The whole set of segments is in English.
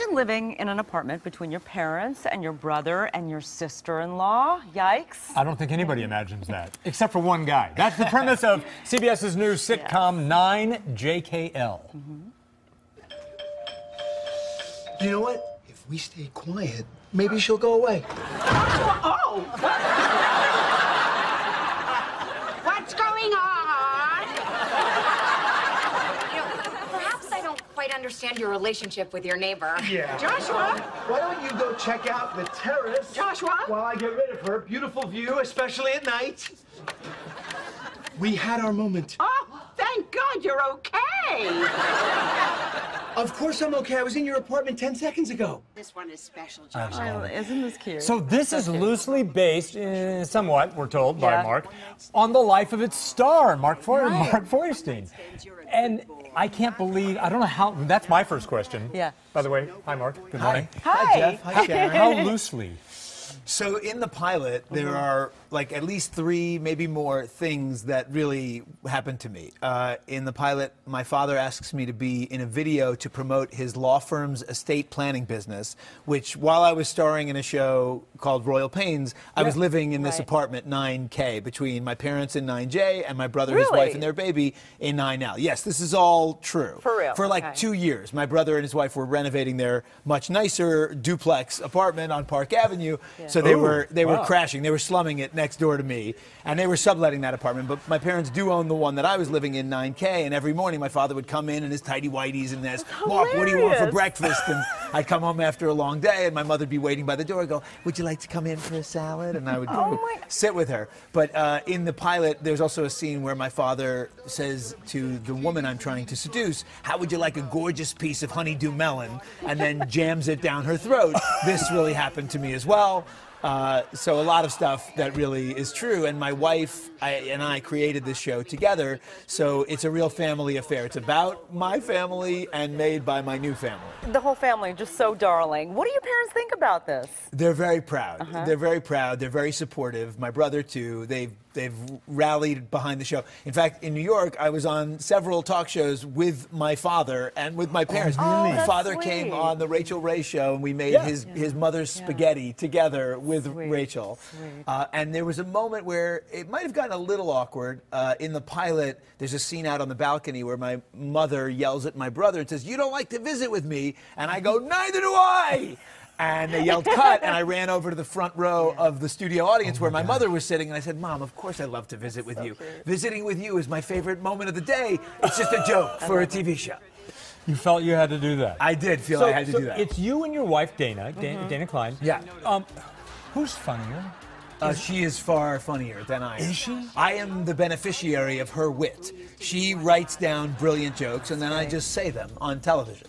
imagine living in an apartment between your parents and your brother and your sister-in-law. Yikes. I don't think anybody imagines that, except for one guy. That's the premise of CBS's new sitcom 9JKL. You know what? If we stay quiet, maybe she'll go away. Oh! What's going on? You know, perhaps I don't quite understand your relationship with your neighbor. Yeah. Joshua? Why don't you go check out the terrace? Joshua? While I get rid of her. Beautiful view, especially at night. We had our moment. Oh, thank God you're okay. Of course I'm okay. I was in your apartment 10 seconds ago. This one is special, Joshua. Oh, isn't this cute? So this is loosely based, somewhat, we're told, by Yeah. Mark, on the life of its star, Mark Feuerstein. And I can't believe, I don't know how, that's my first question. Yeah. By the way, hi Mark, good morning. Hi. Jeff. Hi, Sharon. How loosely? So in the pilot, there are like at least 3, maybe more things that really happened to me. In the pilot, my father asks me to be in a video to promote his law firm's estate planning business, which while I was starring in a show called Royal Pains, I was living in this apartment 9K between my parents in 9J and my brother, his wife, and their baby in 9L. Yes, this is all true. For real? For like 2 years. My brother and his wife were renovating their much nicer duplex apartment on Park Avenue. So they were crashing. They were slumming it next door to me, and they were subletting that apartment. But my parents do own the one that I was living in, 9K. And every morning, my father would come in his tidy whities and ask, "Mark, what do you want for breakfast?" And I'd come home after a long day, and my mother'd be waiting by the door. I'd go, "Would you like to come in for a salad?" And I would go sit with her. But in the pilot, there's also a scene where my father says to the woman I'm trying to seduce, "How would you like a gorgeous piece of honeydew melon?" And then jams it down her throat. This really happened to me as well. So a lot of stuff that really is true. And my wife and I created this show together. So it's a real family affair. It's about my family and made by my new family. The whole family, just so darling. What do your parents think about this? They're very proud. They're very proud. They're very supportive. My brother, too. They've rallied behind the show. In fact, in New York, I was on several talk shows with my father and with my parents. My father came on the Rachel Ray show, and we made his mother's spaghetti together with Rachel. And there was a moment where it might have gotten a little awkward. In the pilot, there's a scene out on the balcony where my mother yells at my brother and says, "You don't like to visit with me?" And I go, "Neither do I!" And they yelled cut, and I ran over to the front row of the studio audience where my mother was sitting, and I said, "Mom, of course I'd love to visit with you. Cute. Visiting with you is my favorite moment of the day. It's just a joke for a TV show." You felt you had to do that. I did feel I had to do that. It's you and your wife, Dana Klein. Yeah. Who's funnier? She is far funnier than I am. Is she? I am the beneficiary of her wit. She writes down brilliant jokes, and then I just say them on television.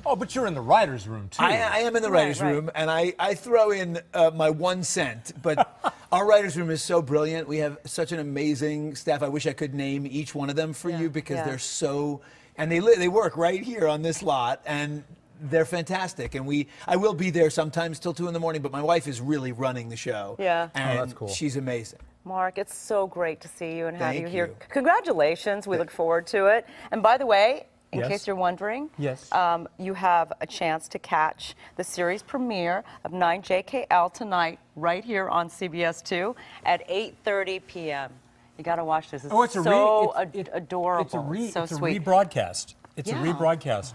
Oh, but you're in the writer's room, too. I am in the writer's room, and I throw in my 1 cent. But our writer's room is so brilliant. We have such an amazing staff. I wish I could name each one of them for you because they're so... And they work right here on this lot, and they're fantastic. And I will be there sometimes till 2 in the morning, but my wife is really running the show. Yeah. And that's cool. She's amazing. Mark, it's so great to see you and have Thank you here. you. Congratulations. We look forward to it. And by the way, in case you're wondering, you have a chance to catch the series premiere of 9JKL tonight right here on CBS 2 at 8:30 p.m. You got to watch this. It's so adorable. It's so a sweet. rebroadcast. It's a rebroadcast.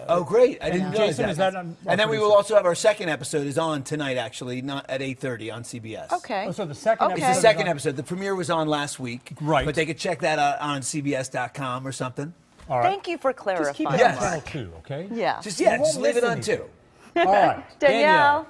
Oh, great. I didn't realize Jason, that. is that on? And then we will also have our second episode is on tonight, actually, not at 8:30 on CBS. Okay. Oh, so the second episode. It's the second episode. The premiere was on last week. Right. But they could check that out on CBS.com or something. All right. Thank you for clarifying. Just keep it on channel 2, okay? Yeah. Just leave it on 2. All right. Danielle.